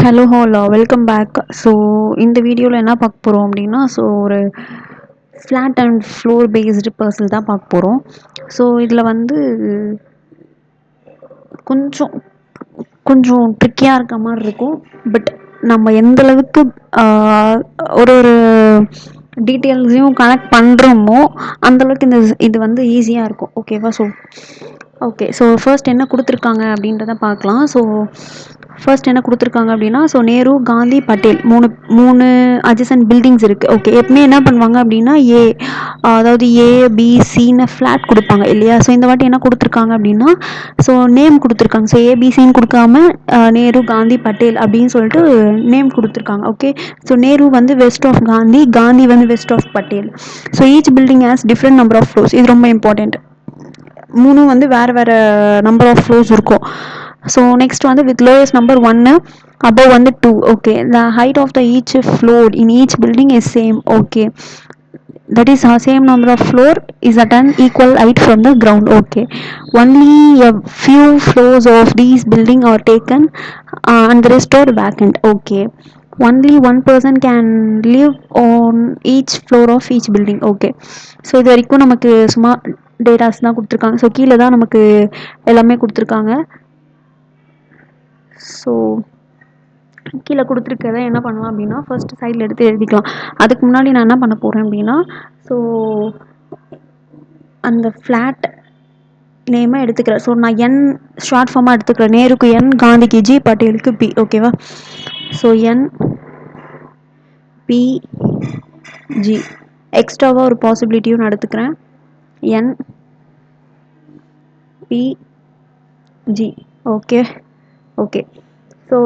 Hello ஹாலா welcome back. So இந்த வீடியோவில் என்ன பார்க்க போகிறோம் அப்படின்னா, ஒரு flat and floor based puzzle தான் பார்க்க போகிறோம். ஸோ இதில் வந்து கொஞ்சம் கொஞ்சம் ட்ரிக்கியாக இருக்க மாதிரி இருக்கும். பட் நம்ம எந்த அளவுக்கு ஆஹ், ஒரு ஒரு டீட்டெயில்ஸையும் கனெக்ட் பண்ணுறோமோ அந்தளவுக்கு இது வந்து ஈஸியாக இருக்கும். ஓகேவா? ஸோ ஃபர்ஸ்ட் என்ன கொடுத்துருக்காங்க அப்படின்றத பார்க்கலாம். ஃபர்ஸ்ட் என்ன கொடுத்துருக்காங்க அப்படின்னா, நேரு, காந்தி, பட்டேல் மூணு மூணு அட்ஜசன்ட் பில்டிங்ஸ் இருக்குது. ஓகே, எப்பவுமே என்ன பண்ணுவாங்க அப்படின்னா அதாவது ஏபிசின்னு ஃப்ளாட் கொடுப்பாங்க இல்லையா? ஸோ இந்த வாட்டி என்ன கொடுத்துருக்காங்க அப்படின்னா, நேம் கொடுத்துருக்காங்க. ஸோ ஏபிசின்னு கொடுக்காம நேரு, காந்தி, பட்டேல் அப்படின்னு சொல்லிட்டு நேம் கொடுத்துருக்காங்க. ஓகே, ஸோ நேரு வந்து வெஸ்ட் ஆஃப் காந்தி, காந்தி வந்து west of Patel. So each building has different number of floors. இது ரொம்ப இம்பார்ட்டண்ட். மூணும் வந்து வேறு வேறு நம்பர் ஆஃப் ஃப்ளோர்ஸ் இருக்கும். ஸோ நெக்ஸ்ட் வந்து வித் லோயஸ்ட் நம்பர் 1, above வந்து 2. Okay, the height of the each floor in each building is same. Okay, that is same number of floor is at an equal height from the ground. Okay, only a few floors of these building are taken and the rest are vacant. Okay, only one person can live on each floor of each building. Okay, so இது வரைக்கும் நமக்கு சும்மா datas தான் கொடுத்துருக்காங்க. So கீழே தான் நமக்கு எல்லாமே கொடுத்துருக்காங்க. ஸோ கீழே கொடுத்துருக்கத என்ன பண்ணலாம் அப்படின்னா, ஃபர்ஸ்ட் சைடில் எடுத்து எழுதிக்கலாம். அதுக்கு முன்னாடி நான் என்ன பண்ண போகிறேன் அப்படின்னா, ஸோ அந்த ஃப்ளாட் நேமாக எடுத்துக்கிறேன். ஸோ நான் என் ஷார்ட் ஃபார்மாக எடுத்துக்கிறேன். நேருக்கு என், காந்திக்கு ஜி, பட்டேலுக்கு பி. ஓகேவா? So N P G. எக்ஸ்ட்ராவாக ஒரு பாசிபிலிட்டியும் நான் எடுத்துக்கிறேன். N P G. Okay okay. So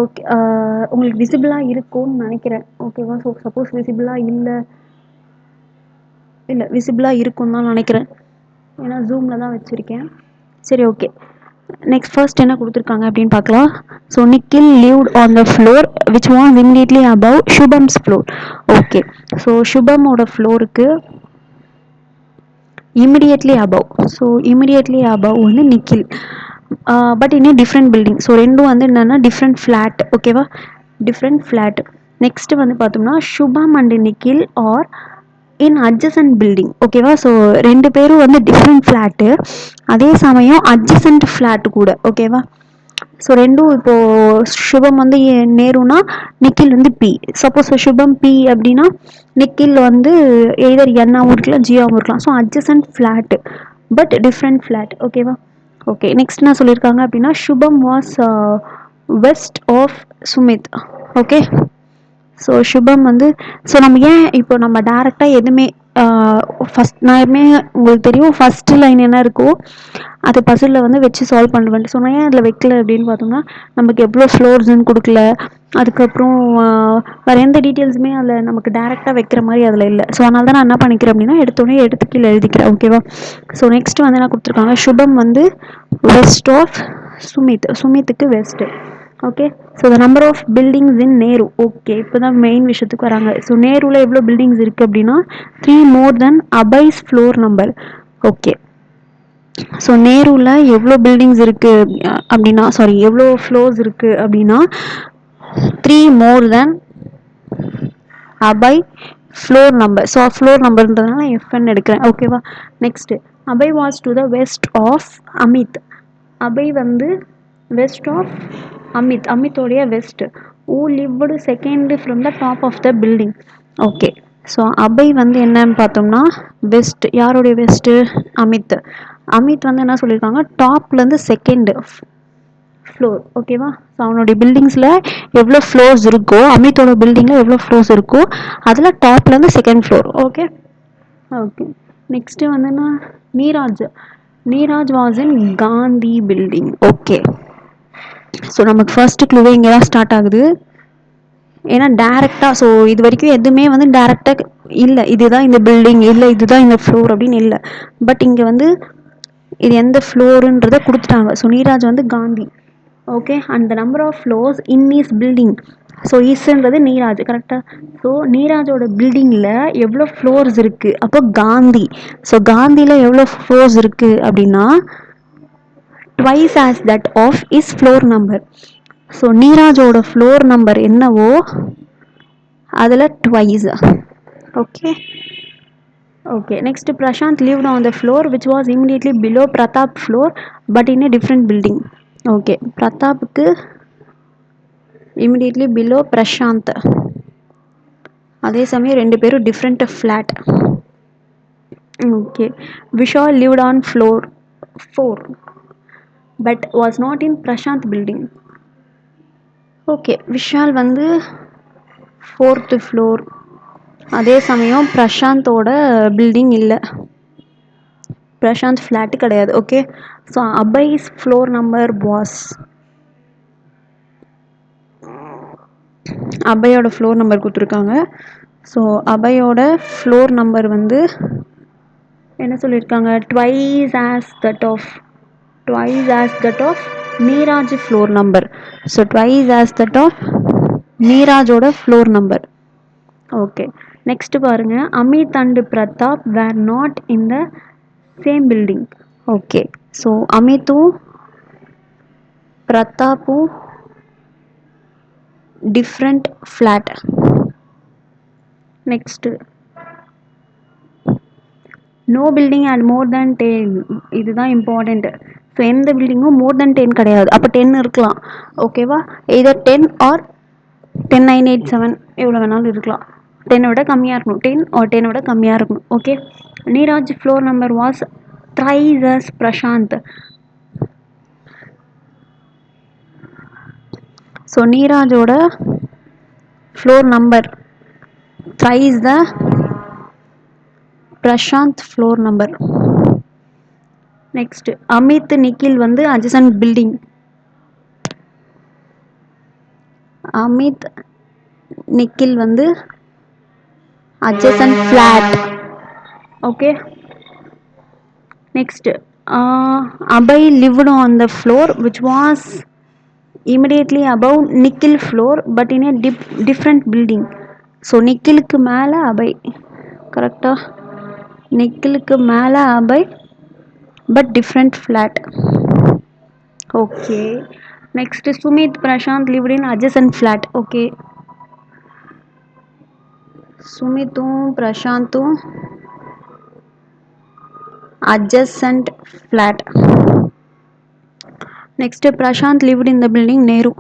உங்களுக்கு விசிபிளாக இருக்கும்னு நினைக்கிறேன். ஓகேவா? ஸோ சப்போஸ் விசிபிளாக இல்லை விசிபிளாக இருக்கும்னு தான் நினைக்கிறேன். ஏன்னா ஜூமில் தான் வச்சுருக்கேன். சரி, ஓகே. நெக்ஸ்ட் ஃபர்ஸ்ட் என்ன கொடுத்துருக்காங்க அப்படின்னு பார்க்கலாம். So Nikhil lived on the floor which was immediately above Shubham's floor. Okay, so சுபமோட ஃப்ளோருக்கு immediately above. So immediately above வந்து Nikhil, but in different building. So ரெண்டும் வந்து என்னென்னா டிஃப்ரெண்ட் ஃப்ளாட். ஓகேவா? Different flat. நெக்ஸ்ட் வந்து பார்த்தோம்னா Shubham and Nikhil are in adjacent building. ஓகேவா? ஸோ ரெண்டு பேரும் வந்து டிஃப்ரெண்ட் ஃப்ளாட்டு, அதே சமயம் அட்ஜசன்ட் ஃப்ளாட் கூட. ஓகேவா? ஸோ ரெண்டும் இப்போது சுபம் வந்து நேருனா நிக்கில் வந்து பி. சப்போஸ் சுபம் பி அப்படின்னா நிக்கில் வந்து எய்தர் என்னாகவும் இருக்கலாம், ஜியாவும் இருக்கலாம். So adjacent flat but different flat. ஓகேவா? ஓகே, நெக்ஸ்ட் என்ன சொல்லியிருக்காங்க அப்படின்னா, Shubham was west of Sumit. Okay, so Shubham வந்து நம்ம ஏன் இப்போ நம்ம டேரெக்டாக எதுவுமே ஃபஸ்ட் நான் எப்பவுமே உங்களுக்கு தெரியும் ஃபஸ்ட்டு லைன் என்ன இருக்கோ அது பசிலில் வந்து வச்சு சால்வ் பண்ணுவேன். ஸோ நான் ஏன் அதில் வைக்கல அப்படின்னு பார்த்தோம்னா, நமக்கு எவ்வளோ ஃப்ளோர்ஸ்ன்னு கொடுக்கல. அதுக்கப்புறம் வேறு எந்த டீட்டெயில்ஸுமே அதில் நமக்கு டேரெக்டாக வைக்கிற மாதிரி அதில் இல்லை. ஸோ அதனால தான் நான் என்ன பண்ணிக்கிறேன் அப்படின்னா, எடுத்தோடனே எடுத்து கீழே எழுதிக்கிறேன். ஓகேவா? ஸோ நெக்ஸ்ட் வந்து என்ன கொடுத்துருக்காங்க, சுபம் வந்து வெஸ்ட் ஆஃப் சுமித். சுமித்துக்கு west. Okay, so the number of buildings in Nehru. Okay, இப்போ தான் மெயின் விஷயத்துக்கு வராங்க. ஸோ நேருவில் எவ்வளோ பில்டிங்ஸ் இருக்குது அப்படின்னா 3 more than Abhay's floor number. Okay, so நேருவில் எவ்வளோ பில்டிங்ஸ் இருக்குது அப்படின்னா, எவ்வளோ ஃப்ளோர்ஸ் இருக்குது அப்படின்னா 3 more than Abhay floor number. So floor நம்பர்ன்றதுனால எஃப்என் எடுக்கிறேன். ஓகேவா? Next Abhay was to the west of Amit. Abhay வந்து வெஸ்ட் ஆஃப் அமித், அமித்தோடைய west. Who lived second from the top of the building. Okay, so Abhay வந்து என்னன்னு பார்த்தோம்னா வெஸ்ட். யாருடைய வெஸ்ட்டு? அமித். அமித் வந்து என்ன சொல்லியிருக்காங்க, டாப்லேருந்து செகண்ட் ஃப்ளோர். ஓகேவா? ஸோ அவனுடைய பில்டிங்ஸில் எவ்வளோ ஃப்ளோர்ஸ் இருக்கோ, அமித்தோட பில்டிங்கில் எவ்வளோ ஃப்ளோர்ஸ் இருக்கோ அதில் டாப்லேருந்து second floor. Okay okay. Next வந்துன்னா Neeraj. Neeraj was in Gandhi building. Okay, so நமக்கு ஃபர்ஸ்ட் க்ளூவே இங்கே தான் ஸ்டார்ட் ஆகுது. ஏன்னா டேரெக்டாக இது வரைக்கும் எதுவுமே வந்து டேரெக்டாக இல்லை, இதுதான் இந்த பில்டிங், இல்லை இதுதான் இந்த ஃப்ளோர் அப்படின்னு இல்லை. பட் இங்கே வந்து இது எந்த ஃப்ளோருன்றதை கொடுத்துட்டாங்க. ஸோ நீராஜ் வந்து Gandhi. Okay, and the number of floors in his building. So இஸ்ன்றது நீராஜ். கரெக்டாக? ஸோ நீராஜோட பில்டிங்கில் எவ்வளோ ஃப்ளோர்ஸ் இருக்குது, அப்போ காந்தி. ஸோ காந்தியில் எவ்வளோ ஃப்ளோர்ஸ் இருக்குது அப்படின்னா twice as that of his floor number. So நீராஜோட ஃப்ளோர் நம்பர் என்னவோ அதில் twice. Okay okay. Next Prashant lived on the floor which was immediately below Pratap floor but in a different building. Okay, பிரதாப்புக்கு immediately below Prashant, அதே சமயம் ரெண்டு பேரும் different flat. Okay. Vishal lived on floor 4 but was not in Prashant building. Okay, Vishal வந்து 4th floor, அதே சமயம் பிரசாந்தோட building இல்லை, பிரசாந்த் ஃப்ளாட்டு கிடையாது. Okay. So Abhay's floor number was, அபயோட ஃப்ளோர் நம்பர் கொடுத்துருக்காங்க. ஸோ அபயோட ஃப்ளோர் நம்பர் வந்து என்ன சொல்லியிருக்காங்க, twice as that of Neeraj floor number. So twice as that of நீராஜோட ஃப்ளோர் நம்பர். ஓகே. நெக்ஸ்ட் பாருங்க, Amit and Pratap were not in the same building. Okay. So அமித்தும் பிரதாப்பும் different flat. Next, no building and more than 10. இதுதான் important. So எந்த பில்டிங்கும் மோர் than 10 கிடையாது. அப்போ 10 இருக்கலாம். ஓகேவா, எதர் 10 ஆர் 10987 எவ்வளோ வேணாலும் இருக்கலாம். 10 விட கம்மியாக இருக்கணும், 10 ஆர் 10 விட கம்மியாக இருக்கணும். Okay. Neeraj floor number was thrice as Prashant. So நீராஜோட floor number thrice the Prashant floor number. Next, Amit Nikhil வந்து அட்ஜசன்ட் பில்டிங். அமித் நிக்கில் வந்து adjacent flat. Okay. Next, Abhay lived on the floor which was immediately above Nikhil floor but in a different building. So நிக்கிலுக்கு மேலே அபய், கரெக்டா, நிக்கிலுக்கு மேலே Abhay but different flat. Okay. Next, Sumit Prashant lived in adjacent flat. Okay, சுமித்தும் பிரசாந்தும் adjacent flat. Next, Prashant lived in the building Nehru.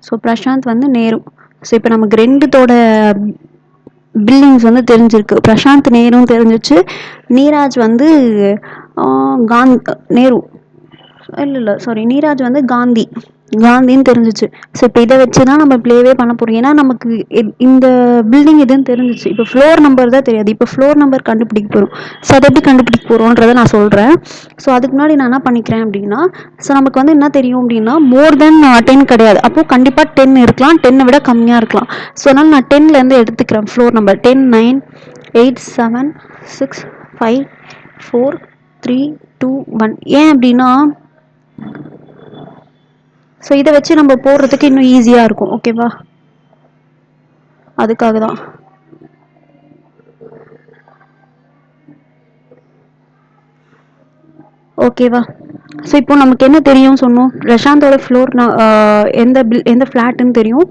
So Prashant வந்து Nehru. So இப்போ நமக்கு ரெண்டுத்தோட buildings வந்து தெரிஞ்சிருக்கு. பிரசாந்த் நேரும் தெரிஞ்சிச்சு, நீராஜ் வந்து நேரு இல்லை சாரி, நீராஜ் வந்து காந்தின்னு தெரிஞ்சிச்சு. ஸோ இப்போ இதை வச்சு தான் நம்ம ப்ளேவே பண்ண போகிறோம். ஏன்னா நமக்கு இந்த பில்டிங் எதுன்னு தெரிஞ்சிச்சு, இப்போ ஃப்ளோர் நம்பர் தான் தெரியாது. இப்போ ஃப்ளோர் நம்பர் கண்டுபிடிக்க போகிறோம். ஸோ அதை எப்படி கண்டுபிடிக்க போகிறோன்றதை நான் சொல்கிறேன். ஸோ அதுக்கு முன்னாடி நான் என்ன பண்ணிக்கிறேன் அப்படின்னா, ஸோ நமக்கு வந்து என்ன தெரியும் அப்படின்னா, மோர் தென் 10 கிடையாது. அப்போது கண்டிப்பாக 10 இருக்கலாம், 10 விட கம்மியாக இருக்கலாம். ஸோ அதனால் நான் 10லேருந்து எடுத்துக்கிறேன் ஃப்ளோர் நம்பர். 10 9 8 7 6 5 4 3 2 1. ஏன் அப்படின்னா, ஸோ இதை வச்சு நம்ம போடுறதுக்கு இன்னும் ஈஸியாக இருக்கும். ஓகேவா, அதுக்காக தான். ஓகேவா. ஸோ இப்போ நமக்கு என்ன தெரியும் சொன்னோம், பிரசாந்தோட ஃப்ளோர் எந்த ஃப்ளாட்டுன்னு தெரியும்,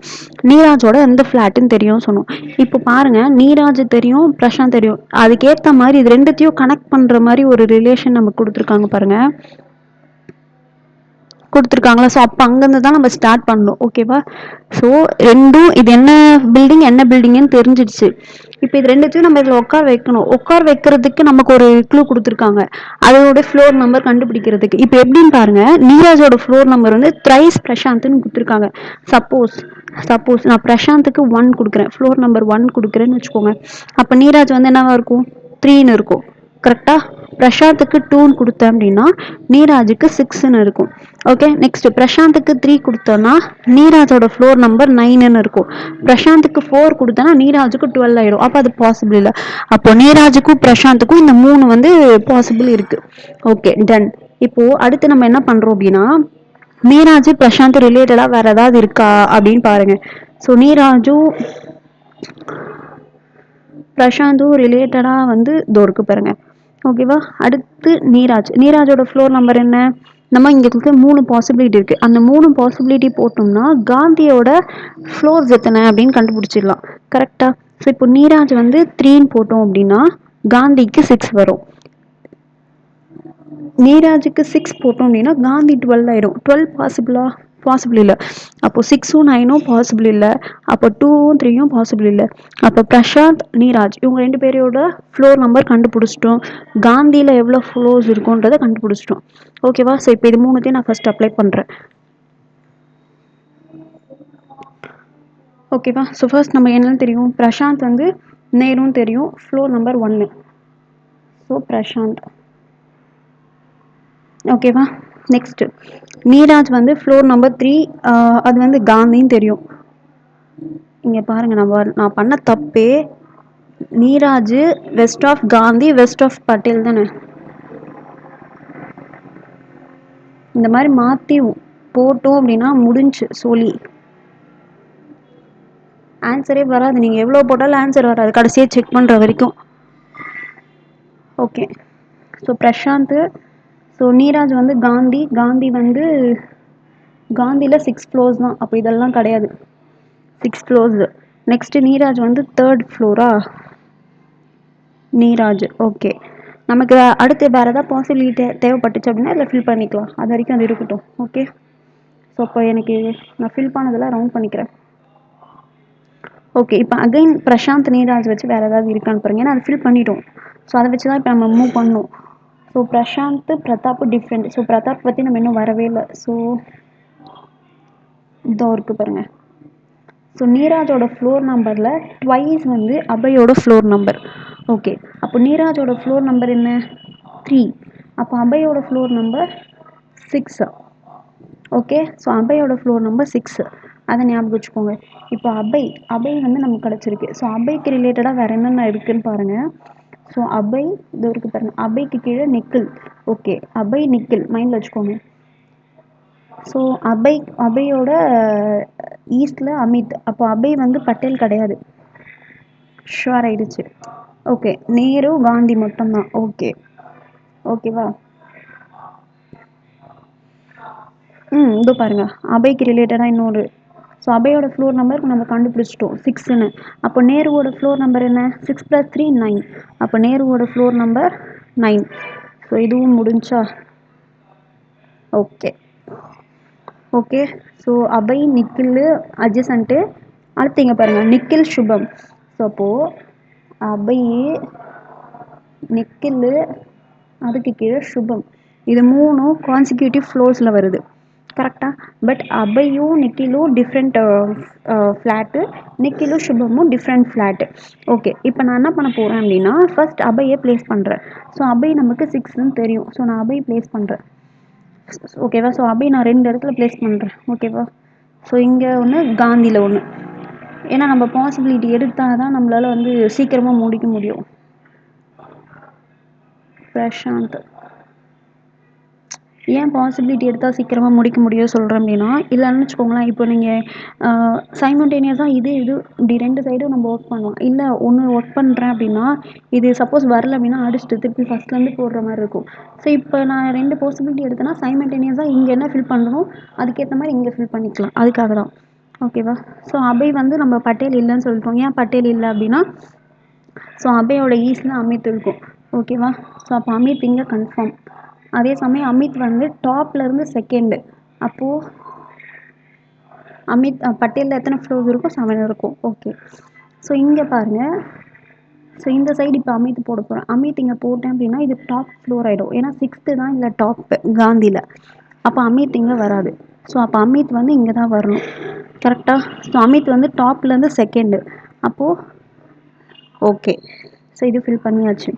நீராஜோட எந்த ஃப்ளாட்டுன்னு தெரியும் சொன்னோம். இப்போ பாருங்க, நீராஜ் தெரியும், பிரசாந்த் தெரியும். அதுக்கேற்ற மாதிரி இது ரெண்டுத்தையும் கனெக்ட் பண்ணுற மாதிரி ஒரு ரிலேஷன் நமக்கு கொடுத்துருக்காங்க பாருங்க, கொடுத்துருக்காங்களா. ஸோ அப்போ அங்கேருந்து தான் நம்ம ஸ்டார்ட் பண்ணணும். ஓகேவா. ஸோ ரெண்டும் இது என்ன பில்டிங்னு தெரிஞ்சிடுச்சு. இப்போ இது ரெண்டுத்தையும் நம்ம இதில் உட்கார வைக்கணும். உட்கார வைக்கிறதுக்கு நமக்கு ஒரு க்ளூ கொடுத்துருக்காங்க, அதோட ஃப்ளோர் நம்பர் கண்டுபிடிக்கிறதுக்கு. இப்போ எப்படின்னு பாருங்க, நீராஜோட ஃப்ளோர் நம்பர் வந்து த்ரைஸ் பிரசாந்த்னு கொடுத்துருக்காங்க. சப்போஸ் நான் பிரசாந்துக்கு 1 கொடுக்குறேன், ஃப்ளோர் நம்பர் 1 கொடுக்குறேன்னு வச்சுக்கோங்க. அப்போ நீராஜ் வந்து என்னவா இருக்கும், 3ன்னு இருக்கும். கரெக்டா. பிரசாந்துக்கு 2ன்னு கொடுத்தேன் அப்படின்னா நீராஜுக்கு 6ன்னு இருக்கும். ஓகே. நெக்ஸ்ட், பிரசாந்துக்கு 3 கொடுத்தோன்னா நீராஜோட ஃப்ளோர் நம்பர் 9ன்னு இருக்கும். பிரசாந்துக்கு 4 கொடுத்தோன்னா நீராஜுக்கு 12 ஆயிடும். அப்போ அது பாசிபிள் இல்லை. அப்போ நீராஜுக்கும் பிரசாந்துக்கும் இந்த 3 வந்து பாசிபிள் இருக்கு. Okay, done. இப்போ அடுத்து நம்ம என்ன பண்றோம் அப்படின்னா, நீராஜ் பிரசாந்த் ரிலேட்டடா வேற ஏதாவது இருக்கா அப்படின்னு பாருங்க. ஸோ நீராஜும் பிரசாந்தும் ரிலேட்டடா வந்து இதோ இருக்கு பாருங்க. ஓகேவா. அடுத்து நீராஜோட ஃப்ளோர் நம்பர் என்ன, நம்ம இங்க இருக்க 3 பாசிபிலிட்டி இருக்கு. அந்த 3 பாசிபிலிட்டி போட்டோம்னா காந்தியோட ஃப்ளோர்ஸ் எத்தனை அப்படின்னு கண்டுபிடிச்சிடலாம். கரெக்டா? ஸோ இப்போ நீராஜ் வந்து 3ன்னு போட்டோம் அப்படின்னா காந்திக்கு 6 வரும். நீராஜுக்கு 6 போட்டோம் அப்படின்னா காந்தி 12 ஆயிடும். 12 பாசிபிளா? பாசிபிள் இல்லை. அப்போ 6ம் 9ம் பாசிபிள் இல்லை. அப்போ 2ம் 3ம் பாசிபிள் இல்லை. அப்போ பிரசாந்த் நீராஜ் இவங்க 2 பேரோட ஃப்ளோர் நம்பர் கண்டுபிடிச்சிட்டோம். காந்தியில் எவ்வளோ ஃப்ளோர்ஸ் இருக்குன்றதை கண்டுபிடிச்சிட்டோம். ஓகேவா? ஸோ இப்போ இது மூணுத்தையும் நான் ஃபர்ஸ்ட் அப்ளை பண்ணுறேன். ஓகேவா? ஸோ ஃபர்ஸ்ட் நம்ம என்னன்னு தெரியும், பிரசாந்த் வந்து நேரும் தெரியும், ஃப்ளோர் நம்பர் 1. ஸோ பிரசாந்த். ஓகேவா? நெக்ஸ்ட் நீராஜ் வந்து ஃப்ளோர் நம்பர் 3, அது வந்து காந்தின்னு தெரியும். இங்கே பாருங்க, நான் பண்ண தப்பே Neeraj west of Gandhi west of Patel தானே. இந்த மாதிரி மாற்றி போட்டோம் அப்படின்னா முடிஞ்சு சொல்லி ஆன்சரே வராது. நீங்கள் எவ்வளோ போட்டாலும் ஆன்சர் வராது கடைசியாக செக் பண்ணுற வரைக்கும். Okay. So Prashant. So Neeraj வந்து காந்தி. காந்தி வந்து காந்தியில் 6 ஃப்ளோர்ஸ் தான். அப்போ இதெல்லாம் கிடையாது. 6 ஃப்ளோர்ஸ். நெக்ஸ்ட்டு நீராஜ் வந்து 3rd ஃப்ளோரா? நீராஜ். ஓகே. நமக்கு அடுத்து வேறு ஏதாவது பாசிபிலிட்டி தேவைப்பட்டுச்சு அப்படின்னா அதில் ஃபில் பண்ணிக்கலாம். அது வரைக்கும் அது இருக்கட்டும். ஓகே. ஸோ இப்போ எனக்கு நான் ஃபில் பண்ணதெல்லாம் ரவுண்ட் பண்ணிக்கிறேன். ஓகே. இப்போ அகைன் பிரசாந்த் நீராஜ் வச்சு வேறு ஏதாவது இருக்கான்னு பாருங்க. ஏன்னா அதை ஃபில் பண்ணிட்டோம். ஸோ அதை வச்சு தான் இப்போ நம்ம மூவ் பண்ணணும். So Prashant Pratap different. So Pratap பற்றி நம்ம இன்னும் வரவே இல்லை. ஸோ இதோ இருக்கு பாருங்க. ஸோ நீராஜோட ஃப்ளோர் நம்பரில் ட்வைஸ் வந்து அபயோட ஃப்ளோர் நம்பர். ஓகே. அப்போ நீராஜோட ஃப்ளோர் நம்பர் என்ன? 3. அப்போ அபயோட ஃப்ளோர் நம்பர் 6. ஓகே. ஸோ அபயோட ஃப்ளோர் நம்பர் 6. அதை ஞாபகம் வச்சுக்கோங்க. இப்போ அபை வந்து நமக்கு கிடச்சிருக்கு. ஸோ அபைக்கு ரிலேட்டடாக வேறு என்னென்ன இருக்குதுன்னு பாருங்கள். ஸோ அபை இது இருக்குது பாருங்கள். அபைக்கு கீழே நிக்கில். ஓகே. அபை நிக்கில் மைண்டில் வச்சுக்கோங்க. ஸோ அபையோட ஈஸ்டில் அமித். அப்போ அபை வந்து பட்டேல் கிடையாது. ஷுவர் ஆயிடுச்சு. ஓகே. நேரு காந்தி மட்டும்தான். ஓகே. ஓகேவா? இதோ பாருங்க, அபைக்கு ரிலேட்டடாக இன்னொரு. ஸோ அபையோட ஃப்ளோர் நம்பர் நம்ம கண்டுபிடிச்சிட்டோம் 6ன்னு. அப்போ நேருவோட ஃப்ளோர் நம்பர் என்ன? 6 + 3 9. அப்போ நேருவோட ஃப்ளோர் நம்பர் 9. ஸோ இதுவும் முடிஞ்சா? Okay. Okay. So Abhay Nikhil adjacent. அடுத்து இங்கே பாருங்கள், நிக்கில் சுபம். ஸோ அப்போது அபை நிக்கில் அதுக்கு கீழே சுபம். இது 3ம் கான்சிக்யூட்டிவ் ஃப்ளோர்ஸில் வருது. கரெக்டாக? பட் அபையும் நிக்கிலும் டிஃப்ரெண்ட் ஃப்ளாட்டு, நிக்கிலும் சுபமும் டிஃப்ரெண்ட் ஃப்ளாட்டு. ஓகே. இப்போ நான் என்ன பண்ண போகிறேன் அப்படின்னா ஃபர்ஸ்ட் அபையை ப்ளேஸ் பண்ணுறேன். ஸோ அபை நமக்கு 6ன்னு தெரியும். ஸோ நான் அபை ப்ளேஸ் பண்ணுறேன். ஓகேவா? ஸோ அபை நான் 2 இடத்துல ப்ளேஸ் பண்ணுறேன். ஓகேவா? ஸோ இங்கே ஒன்று, காந்தியில் ஒன்று. ஏன்னா நம்ம பாசிபிலிட்டி எடுத்தால் தான் நம்மளால் வந்து சீக்கிரமாக முடிக்க முடியும். பிரசாந்த். ஏன் பாசிபிலிட்டி எடுத்தால் சீக்கிரமாக முடிக்க முடியும் சொல்கிறேன் அப்படின்னா, இல்லைன்னு வச்சுக்கோங்களேன், இப்போ நீங்கள் சைமல்டேனியஸாக இது இப்படி 2 சைடும் நம்ம ஒர்க் பண்ணலாம். இல்லை ஒன்று ஒர்க் பண்ணுறேன் அப்படின்னா இது சப்போஸ் வரல அப்படின்னா அடிச்சுட்டு திருப்பி ஃபஸ்ட்லேருந்து போடுற மாதிரி இருக்கும். ஸோ இப்போ நான் 2 பாசிபிலிட்டி எடுத்தேன்னா சைமல்டேனியஸாக இங்கே என்ன ஃபில் பண்ணணும் அதுக்கேற்ற மாதிரி இங்கே ஃபில் பண்ணிக்கலாம். அதுக்காக தான். ஓகேவா? ஸோ அபை வந்து நம்ம பட்டேல் இல்லைன்னு சொல்லிட்டோம். ஏன் பட்டேல் இல்லை அப்படின்னா ஸோ அபையோட ஈஸ்டில் அமித் இருக்கும். ஓகேவா? ஸோ அப்போ அமித் இங்கே கன்ஃபார்ம். அதே சமயம் அமித் வந்து டாப்லேருந்து செகண்டு. அப்போது அமித் பட்டேலில் எத்தனை ஃப்ளோர்ஸ் இருக்கும்? 7 இருக்கும். ஓகே. ஸோ இங்கே பாருங்கள். ஸோ இந்த சைடு இப்போ அமித் போட போகிறேன். அமித் இங்கே போட்டேன் அப்படின்னா இது டாப் ஃப்ளோர் ஆகிடும். ஏன்னா 6th தான் இல்லை டாப்பு காந்தியில். அப்போ அமித் இங்கே வராது. ஸோ அப்போ அமித் வந்து இங்கே தான் வரணும். கரெக்டாக? ஸோ அமித் வந்து டாப்லேருந்து செகண்டு. அப்போது ஓகே. ஸோ இது ஃபில் பண்ணியாச்சு.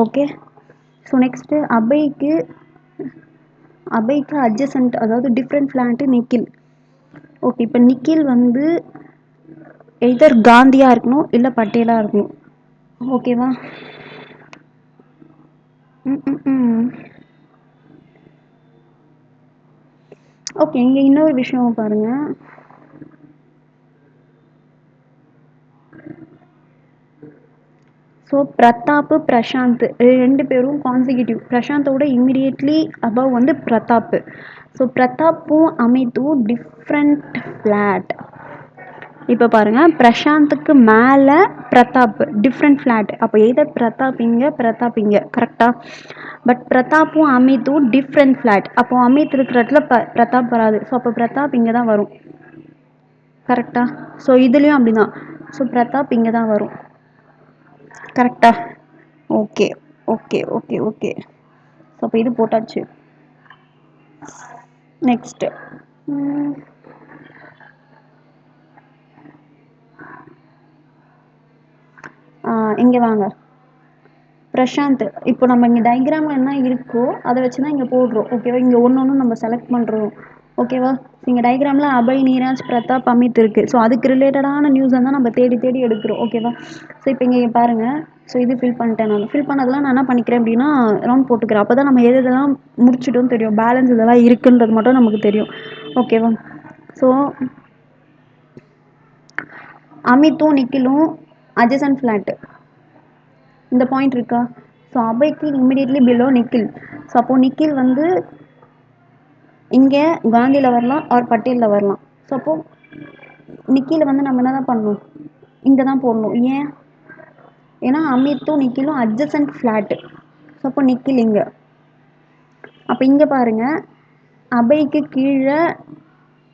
ஓகே. ஸோ நெக்ஸ்ட்டு அபைக்கு அட்ஜசன்ட், அதாவது டிஃப்ரெண்ட் ஃப்ளாட்டு நிக்கில். ஓகே. இப்போ நிக்கில் வந்து எதர் காந்தியாக இருக்கணும் இல்லை பட்டேலாக இருக்கணும். ஓகேவா? ஓகே. இங்கே இன்னொரு விஷயம் பாருங்கள். ஸோ ஸோ பிரதாப், பிரசாந்த் 2 பேரும் கான்சிக்யூட்டிவ். பிரசாந்தோட இமிடியேட்லி அபவ் வந்து பிரதாப். ஸோ பிரதாப்பும் அமித்தும் டிஃப்ரெண்ட் ஃப்ளாட். இப்போ பாருங்க, பிரசாந்துக்கு மேலே பிரதாப் டிஃப்ரெண்ட் ஃப்ளாட். அப்போ எதர் பிரதாப் இங்கே கரெக்டா. பட் பிரதாப்பும் அமித்தும் டிஃப்ரெண்ட் ஃப்ளாட். அப்போ அமித் இருக்கிற இடத்துல பிரதாப் வராது. ஸோ அப்போ பிரதாப் இங்கே தான் வரும் கரெக்டா. ஸோ இதுலேயும் அப்படிதான். ஸோ பிரதாப் இங்கே தான் வரும் கரெக்டா. Okay okay okay okay. So அப்போ இது போட்டாச்சு. நெக்ஸ்ட்டு இங்கே வாங்க பிரசாந்த். இப்போ நம்ம இங்கே டயக்ராமில் என்ன இருக்கோ அதை வச்சு தான் இங்கே போடுறோம் ஓகேவா. இங்கே ஒன்று ஒன்று நம்ம செலக்ட் பண்ணுறோம் ஓகேவா. இங்கே டயக்ராமில் அபய், நீராஜ், பிரதாப், அமித் இருக்குது. ஸோ அதுக்கு ரிலேட்டடான நியூஸை தான் நம்ம தேடி தேடி எடுக்கிறோம் ஓகேவா. ஸோ இப்போ இங்கே பாருங்கள். ஸோ இது ஃபில் பண்ணிட்டேன். நான் ஃபில் பண்ணதெல்லாம் நான் என்ன பண்ணிக்கிறேன் அப்படின்னா ரவுண்ட் போட்டுக்கிறேன். அப்போ தான் நம்ம எது இதெல்லாம் முடிச்சிட்டோம் தெரியும். பேலன்ஸ் இதெல்லாம் இருக்குன்றது மட்டும் நமக்கு தெரியும் ஓகேவா. ஸோ அமித்தும் நிக்கிலும் அட்ஜசன்ட் ஃப்ளாட்டு. இந்த பாயிண்ட் இருக்கா. ஸோ அபய்க்கு இமிடியேட்லி பிலோ நிக்கில். ஸோ அப்போது நிக்கில் வந்து இங்கே காந்தியில் வரலாம் ஆர் பட்டேலில் வரலாம். ஸோ அப்போது நிக்கில் வந்து நம்ம என்ன தான் பண்ணணும், இங்கே தான் போடணும். ஏன்னா அமித்தும் நிக்கிலும் அட்ஜசன்ட் ஃப்ளாட்டு. ஸோ அப்போ நிக்கில் இங்கே. அப்போ இங்கே பாருங்கள், அபய்க்கு கீழே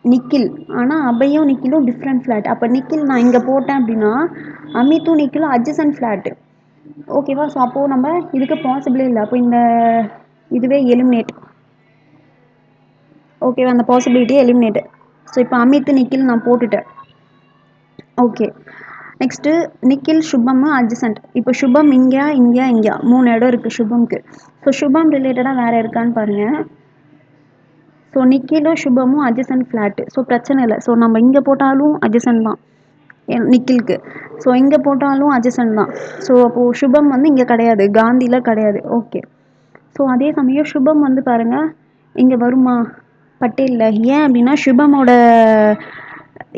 நிக்கில். ஆனால் அபையும் நிக்கிலும் டிஃப்ரெண்ட் ஃப்ளாட். அப்போ நிக்கில் நான் இங்கே போட்டேன் அப்படின்னா அமித்தும் நிக்கிலும் அட்ஜசன்ட் ஃப்ளாட்டு ஓகேவா. ஸோ அப்போது நம்ம இதுக்கு பாசிபிளே இல்லை. அப்போ இந்த இதுவே எலிமினேட் ஓகேவா. அந்த பாசிபிலிட்டியே எலிமினேட். ஸோ இப்போ அமித் நிக்கில் நான் போட்டுட்டேன் ஓகே. நெக்ஸ்ட்டு நிக்கில் சுபம் அட்ஜசன்ட். இப்போ சுபம் இங்கே 3 இடம் இருக்குது சுபம்க்கு. ஸோ சுபம் ரிலேட்டடாக வேறு இருக்கான்னு பாருங்கள். ஸோ நிக்கிலும் சுபமும் அட்ஜசன்ட் ஃப்ளாட்டு. ஸோ பிரச்சனை இல்லை. ஸோ நம்ம இங்கே போட்டாலும் அட்ஜசன்ட் தான் நிக்கிலுக்கு. ஸோ இங்கே போட்டாலும் அட்ஜசன்ட் தான். ஸோ அப்போது சுபம் வந்து இங்கே கிடையாது, காந்தியில் கிடையாது ஓகே. ஸோ அதே சமயம் சுபம் வந்து பாருங்கள் இங்கே வருமா, பட்டேலில். ஏன் அப்படின்னா சுபமோட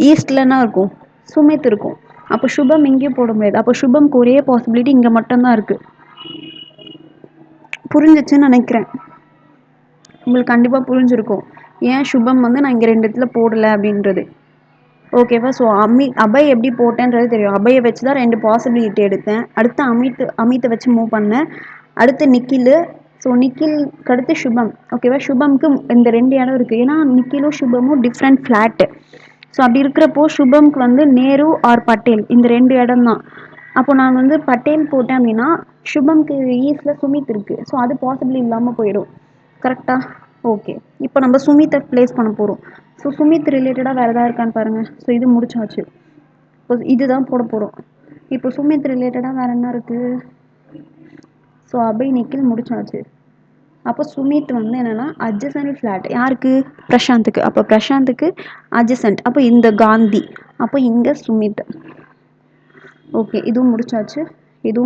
ஈஸ்டில் என்ன இருக்கும், சுமித் இருக்கும். அப்போ சுபம் இங்கேயும் போட முடியாது. அப்போ சுபம்க்கு ஒரே பாசிபிலிட்டி இங்கே மட்டும்தான் இருக்குது. புரிஞ்சிச்சுன்னு நினைக்கிறேன். உங்களுக்கு கண்டிப்பாக புரிஞ்சிருக்கும் ஏன் சுபம் வந்து நான் இங்கே 2 இடத்துல போடலை அப்படின்றது ஓகேவா. ஸோ அபய் எப்படி போட்டேன்றது தெரியும். அபயை வச்சு தான் 2 பாசிபிலிட்டி எடுத்தேன். அடுத்து அமித்தை வச்சு மூவ் பண்ணேன். அடுத்து நிக்கில். ஸோ நிக்கிலுக்கு அடுத்து சுபம் ஓகேவா. சுபம்க்கு இந்த 2 இடம் இருக்குது. ஏன்னா நிக்கிலும் சுபமும் டிஃப்ரெண்ட் ஃப்ளாட்டு. ஸோ அப்படி இருக்கிறப்போ சுபம்க்கு வந்து நேரு ஆர் பட்டேல் இந்த 2 இடம் தான். அப்போ நான் வந்து பட்டேல் போட்டேன் அப்படின்னா சுபம்க்கு ஈஸ்டில் சுமித் இருக்குது. ஸோ அது பாசிபிள் இல்லாமல் போயிடும் கரெக்டா. ஓகே. இப்போ நம்ம சுமித்தை ப்ளேஸ் பண்ண போகிறோம். ஸோ சுமித் ரிலேட்டடாக வேறு எதாவது இருக்கான்னு பாருங்கள். ஸோ இது முடிச்சாச்சு. இப்போ இதுதான் போட போகிறோம். இப்போ சுமித் ரிலேட்டடாக வேறு என்ன இருக்குது. ஸோ அபய் நிக்கில் முடிச்சாச்சு. அப்போ சுமித் வந்து என்னென்னா அட்ஜசன்ட் ஃப்ளாட் யாருக்கு, பிரசாந்துக்கு. அப்போ பிரசாந்துக்கு அட்ஜசன்ட். அப்போ இந்த காந்தி. அப்போ இங்கே சுமித் ஓகே. இதுவும்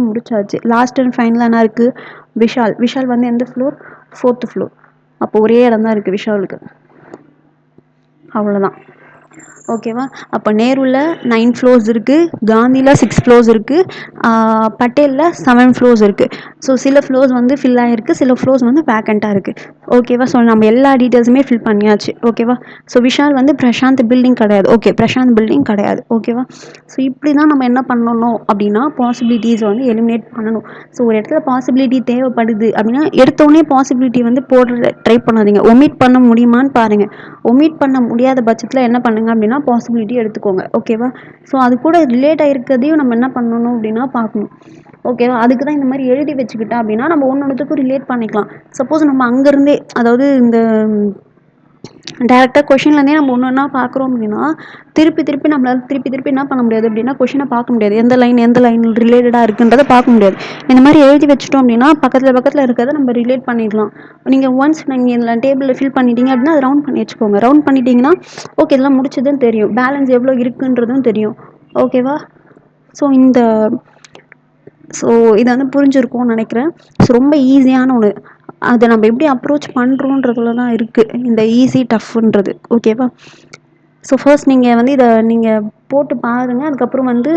முடிச்சாச்சு. லாஸ்ட் அண்ட் ஃபைனலாக என்ன இருக்குது, விஷால் வந்து எந்த ஃப்ளோர், 4th ஃப்ளோர். அப்போ ஒரே இடம் தான் இருக்குது விஷாலுக்கு. அவ்வளோதான் ஓகேவா. அப்போ நேருவில் 9 ஃப்ளோர்ஸ் இருக்குது, காந்தியில் 6 ஃப்ளோர்ஸ் இருக்குது, பட்டேலில் 7 ஃப்ளோர்ஸ் இருக்குது. ஸோ சில ஃப்ளோர்ஸ் வந்து ஃபில் ஆகிருக்கு, சில ஃப்ளோர்ஸ் வந்து வேக்கண்ட்டாக இருக்குது ஓகேவா. ஸோ நம்ம எல்லா டீட்டெயில்ஸுமே ஃபில் பண்ணியாச்சு ஓகேவா. ஸோ விஷால் வந்து பிரசாந்த் பில்டிங் கிடையாது ஓகே, பிரசாந்த் பில்டிங் கிடையாது ஓகேவா. ஸோ இப்படி தான் நம்ம என்ன பண்ணணும் அப்படின்னா பாசிபிலிட்டிஸை வந்து எலிமினேட் பண்ணணும். ஸோ ஒரு இடத்துல பாசிபிலிட்டி தேவைப்படுது அப்படின்னா எடுத்தோடனே பாசிபிலிட்டி வந்து போடுற ட்ரை பண்ணாதீங்க. ஒமிட் பண்ண முடியுமான்னு பாருங்கள். ஒமிட் பண்ண முடியாத பட்சத்தில் என்ன பண்ணுங்க அப்படின்னா பாசிபிலிட்டி எடுத்துக்கோங்க ஓகேவா. ஸோ அது கூட ரிலேட் ஆகிருக்கிறதையும் நம்ம என்ன பண்ணணும் அப்படின்னா பார்க்கணும் ஓகேவா. அதுக்கு தான் இந்த மாதிரி எழுதி வச்சுக்கிட்டா அப்படின்னா நம்ம ஒன்றுத்துக்கும் ரிலேட் பண்ணிக்கலாம். சப்போஸ் நம்ம அங்கேருந்தே அதாவது இந்த டேரெக்டாக கொஷின்லேருந்தே நம்ம ஒன்று ஒன்றா பார்க்குறோம் அப்படின்னா திருப்பி நம்மளால் திருப்பி என்ன பண்ண முடியாது அப்படின்னா கொஷினை பார்க்க முடியாது. எந்த லைன் ரிலேட்டடாக இருக்குன்றதை பார்க்க முடியாது. இந்த மாதிரி எழுதி வச்சுட்டோம் அப்படின்னா பக்கத்தில் இருக்கிறத நம்ம ரிலேட் பண்ணிடலாம். நீங்கள் ஒன்ஸ் நீங்கள் இதில் டேபிளில் ஃபில் பண்ணிட்டீங்க அப்படின்னா அதை ரவுண்ட் பண்ணி வச்சுக்கோங்க. ரவுண்ட் பண்ணிட்டீங்கன்னா ஓகே இதெல்லாம் முடிச்சதுன்னு தெரியும், பேலன்ஸ் எவ்வளோ இருக்குன்றதும் தெரியும் ஓகேவா. ஸோ இதை வந்து புரிஞ்சுருக்கும்னு நினைக்கிறேன். ஸோ ரொம்ப ஈஸியான ஒன்று. அதை நம்ம எப்படி அப்ரோச் பண்ணுறோன்றதுல தான் இருக்குது இந்த ஈஸி டஃப்ன்றது ஓகேவா. ஸோ ஃபர்ஸ்ட் நீங்கள் வந்து இதை நீங்கள் போட்டு பாருங்கள். அதுக்கப்புறம் வந்து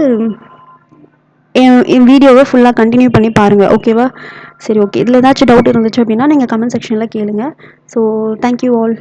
என் வீடியோவை ஃபுல்லாக கண்டினியூ பண்ணி பாருங்கள், ஓகேவா? சரி, ஓகே. இதில் ஏதாச்சும் டவுட் இருந்துச்சு அப்படின்னா நீங்கள் கமெண்ட் செக்ஷனில் கேளுங்க. So thank you all.